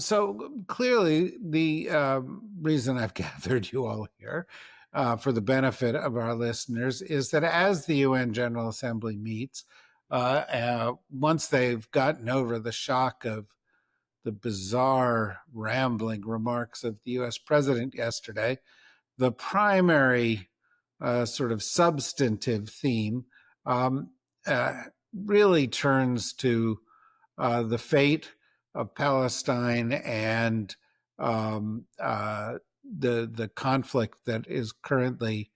So clearly, the reason I've gathered you all here for the benefit of our listeners is that as the UN General Assembly meets, once they've gotten over the shock of the bizarre, rambling remarks of the US president yesterday, the primary sort of substantive theme um, uh, really turns to the fate of Palestine and the conflict that is currently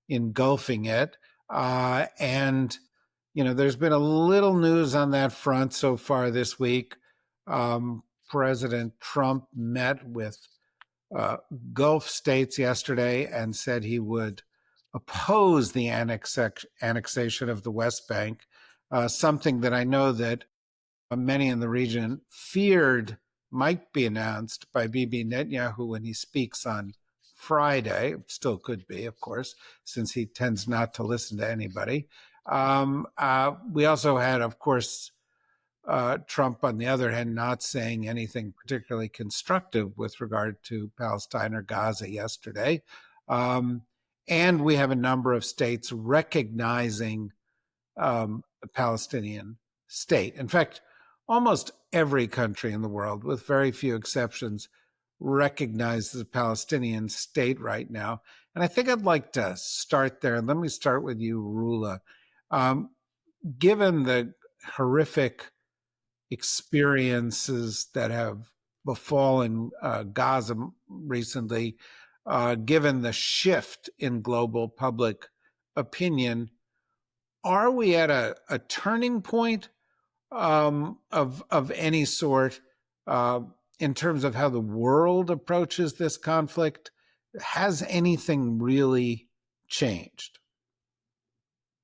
engulfing it. And there's been a little news on that front so far this week. President Trump met with uh, Gulf states yesterday and said he would oppose the annexation of the West Bank, something that I know that many in the region feared might be announced by Bibi Netanyahu when he speaks on Friday. Still could be, of course, since he tends not to listen to anybody. We also had, of course, Trump, on the other hand, not saying anything particularly constructive with regard to Palestine or Gaza yesterday. And we have a number of states recognizing the Palestinian state. In fact, almost every country in the world, with very few exceptions, recognizes the Palestinian state right now. And I think I'd like to start there. Let me start with you, Rula. Um, Given the horrific experiences that have befallen Gaza recently, given the shift in global public opinion, are we at a turning point of any sort uh, in terms of how the world approaches this conflict? Has anything really changed?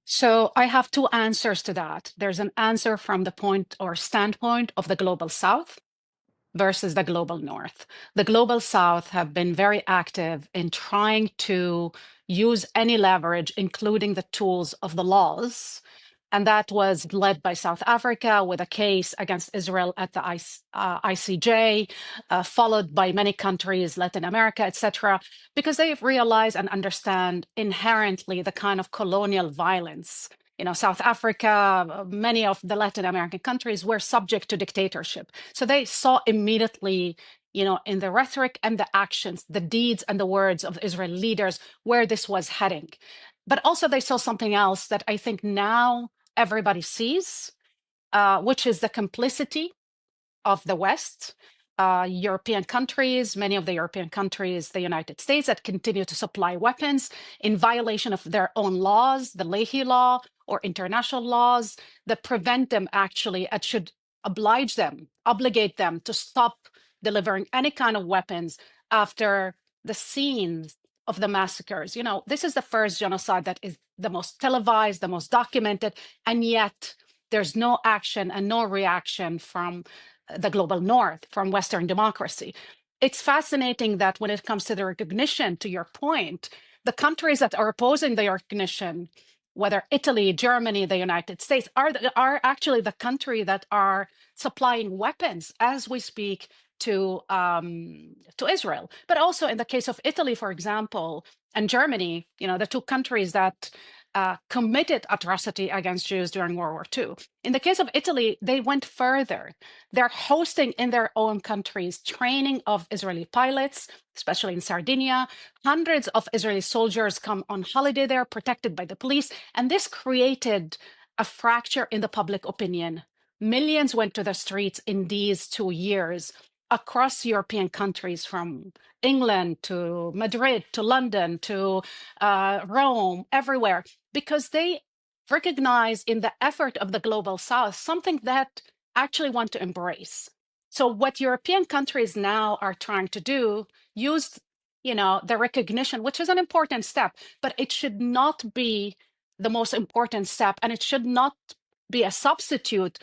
So I have two answers to that. There's an answer from the point or standpoint of the global south versus the global north. The global south have been very active in trying to use any leverage, including the tools of the laws. And that was led by South Africa with a case against Israel at the ICJ, followed by many countries, Latin America, etc., because they realize and understand inherently the kind of colonial violence. South Africa, many of the Latin American countries were subject to dictatorship. So they saw immediately, in the rhetoric and the actions, the deeds and the words of Israeli leaders, where this was heading. But also they saw something else that I think now everybody sees, which is the complicity of the West, European countries, many of the European countries, the United States, that continue to supply weapons in violation of their own laws, the Leahy Law or international laws that prevent them actually, and should obligate them to stop delivering any kind of weapons after the scenes of the massacres. This is the first genocide that is the most televised, the most documented, and yet there's no action and no reaction from the global north, from Western democracy. It's fascinating that when it comes to the recognition, to your point, the countries that are opposing the recognition, whether Italy, Germany, the United States, are actually the country that are supplying weapons as we speak to Israel. But also in the case of Italy, for example, and Germany, the two countries that committed atrocity against Jews during World War II. In the case of Italy, they went further. They're hosting in their own countries training of Israeli pilots, especially in Sardinia. Hundreds of Israeli soldiers come on holiday there, protected by the police. And this created a fracture in the public opinion. Millions went to the streets in these 2 years across European countries, from England to Madrid to London to Rome, everywhere, because they recognize in the effort of the global south something that actually want to embrace. So what European countries now are trying to do, use the recognition, which is an important step, but it should not be the most important step, and it should not be a substitute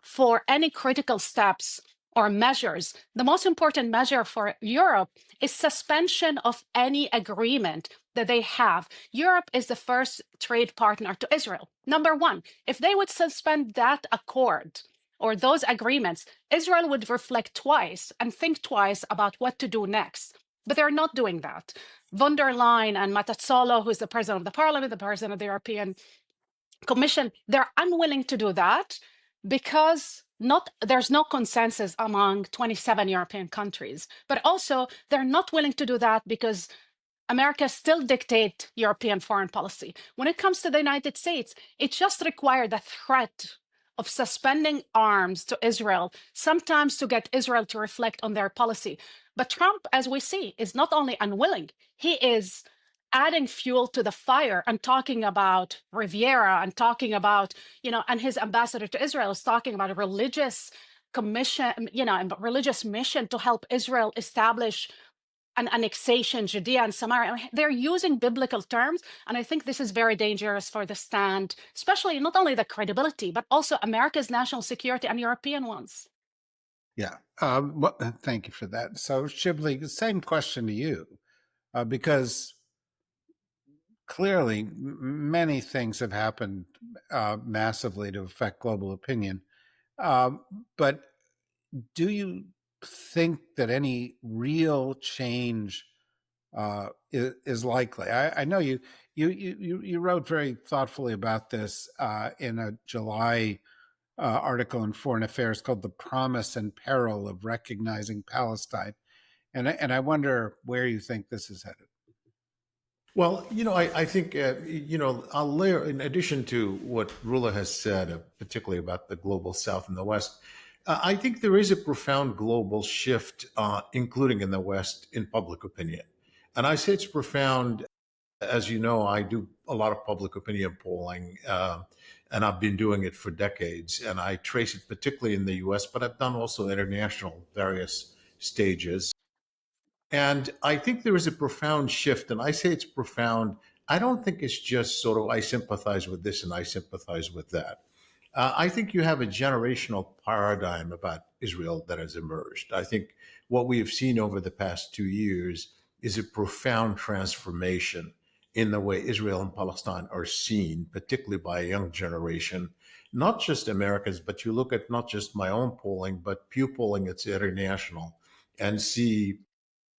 for any critical steps or measures. The most important measure for Europe is suspension of any agreement that they have. Europe is the first trade partner to Israel. Number one, if they would suspend that accord, or those agreements, Israel would reflect twice and think twice about what to do next. But they're not doing that. Von der Leyen and Matazzolo, who's the president of the parliament, the president of the European Commission, they're unwilling to do that because there's no consensus among 27 European countries. But also, they're not willing to do that because America still dictates European foreign policy. When it comes to the United States, it just required a threat of suspending arms to Israel, sometimes to get Israel to reflect on their policy. But Trump, as we see, is not only unwilling, he is adding fuel to the fire and talking about Riviera and talking about, and his ambassador to Israel is talking about a religious commission, a religious mission to help Israel establish an annexation, Judea and Samaria. They're using biblical terms, and I think this is very dangerous for the stand, especially not only the credibility, but also America's national security and European ones. Yeah. Well, thank you for that. So, Shibley, the same question to you, because clearly many things have happened massively to affect global opinion. But do you think that any real change is likely? I know you wrote very thoughtfully about this in a July article in Foreign Affairs called "The Promise and Peril of Recognizing Palestine," and I wonder where you think this is headed. Well, I think, I'll layer, in addition to what Rula has said, particularly about the global South and the West, I think there is a profound global shift, including in the West, in public opinion. And I say it's profound. As you know, I do a lot of public opinion polling, and I've been doing it for decades. And I trace it particularly in the US, but I've done also international various stages. And I think there is a profound shift. And I say it's profound. I don't think it's just sort of I sympathize with this and I sympathize with that. I think you have a generational paradigm about Israel that has emerged. I think what we have seen over the past 2 years is a profound transformation in the way Israel and Palestine are seen, particularly by a young generation, not just Americans, but you look at not just my own polling, but Pew polling, it's international, and see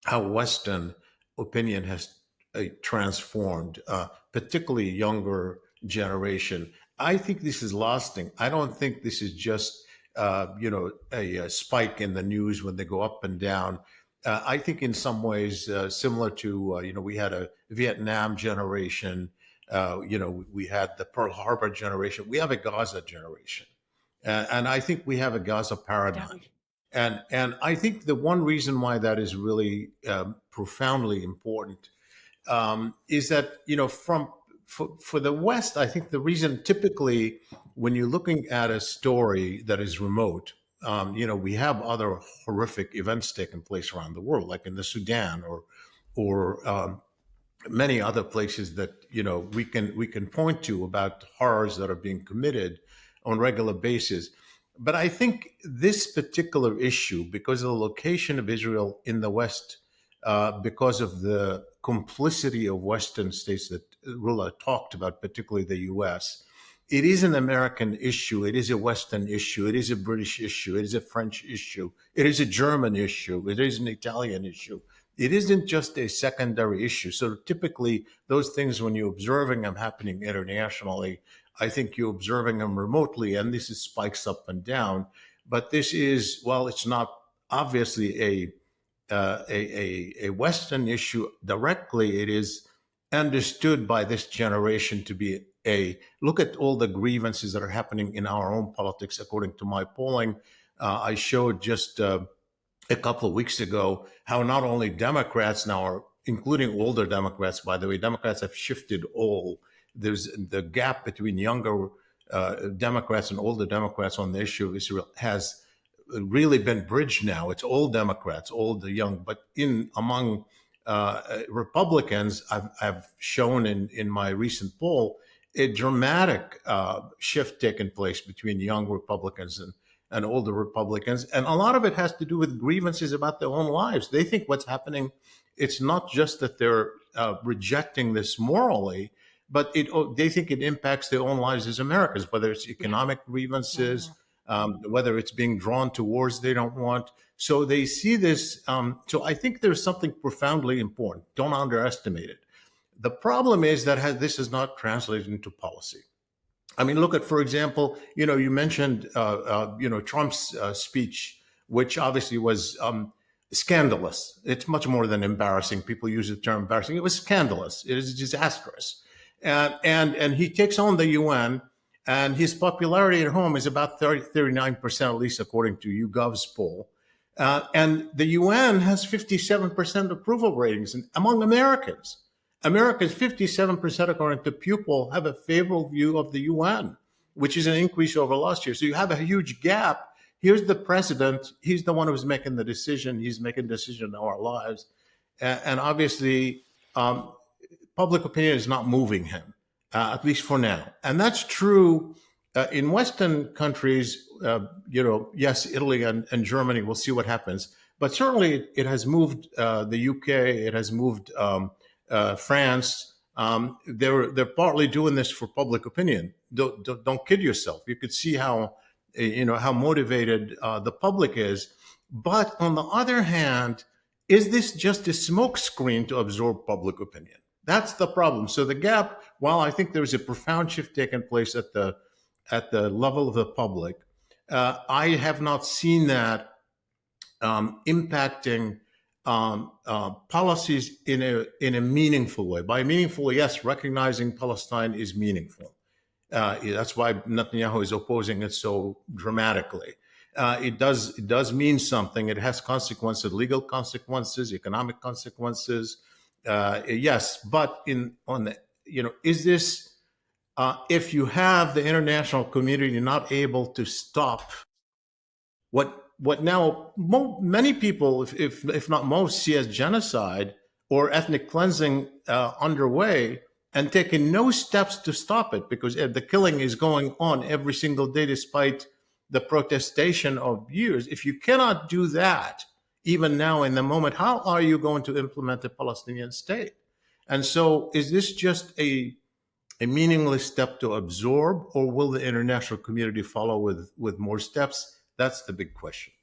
how Western opinion has transformed, particularly younger generation. I think this is lasting. I don't think this is just a spike in the news when they go up and down. I think in some ways similar to we had a Vietnam generation. We had the Pearl Harbor generation. We have a Gaza generation, and I think we have a Gaza paradigm. And I think the one reason why that is really profoundly important is that for the West, I think the reason typically when you're looking at a story that is remote, we have other horrific events taking place around the world, like in the Sudan or many other places that we can point to about horrors that are being committed on a regular basis. But I think this particular issue, because of the location of Israel in the West, because of the complicity of Western states that Rula talked about, particularly the US, it is an American issue. It is a Western issue. It is a British issue. It is a French issue. It is a German issue. It is an Italian issue. It isn't just a secondary issue. So typically, those things, when you're observing them happening internationally, I think you're observing them remotely, and this is spikes up and down. But this is, well, it's not obviously a Western issue directly. It is understood by this generation to be look at all the grievances that are happening in our own politics. According to my polling, I showed just a couple of weeks ago how not only Democrats now are, including older Democrats, by the way, Democrats have shifted all. There's the gap between younger Democrats and older Democrats on the issue of Israel has really been bridged now. It's old Democrats, old, young, but among Republicans, I've shown in my recent poll a dramatic shift taking place between young Republicans and older Republicans. And a lot of it has to do with grievances about their own lives. They think what's happening, it's not just that they're rejecting this morally, but they think it impacts their own lives as Americans, whether it's economic grievances, whether it's being drawn to wars they don't want. So they see this. So I think there's something profoundly important. Don't underestimate it. The problem is that this is not translated into policy. I mean, look at, for example, you mentioned, Trump's speech, which obviously was scandalous. It's much more than embarrassing. People use the term embarrassing. It was scandalous. It is disastrous. And he takes on the UN, and his popularity at home is about 39%, at least according to YouGov's poll. And the UN has 57% approval ratings among Americans. Americans, 57% according to Pupil, have a favorable view of the UN, which is an increase over last year. So you have a huge gap. Here's the president. He's the one who's making the decision. He's making the decision in our lives. And obviously, public opinion is not moving him, at least for now. And that's true in Western countries. Yes, Italy and Germany, we'll see what happens. But certainly it has moved the UK, it has moved France. They're partly doing this for public opinion. Don't kid yourself. You could see how motivated the public is. But on the other hand, is this just a smokescreen to absorb public opinion? That's the problem. So the gap, while I think there's a profound shift taking place at the level of the public, I have not seen that impacting policies in a meaningful way. By meaningful, yes, recognizing Palestine is meaningful. That's why Netanyahu is opposing it so dramatically. It does mean something. It has consequences, legal consequences, economic consequences. Yes, but is this if you have the international community not able to stop what now many people, if not most, see as genocide or ethnic cleansing underway, and taking no steps to stop it, because the killing is going on every single day despite the protestation of years. If you cannot do that, even now in the moment, how are you going to implement a Palestinian state? And so is this just a meaningless step to absorb, or will the international community follow with more steps? That's the big question.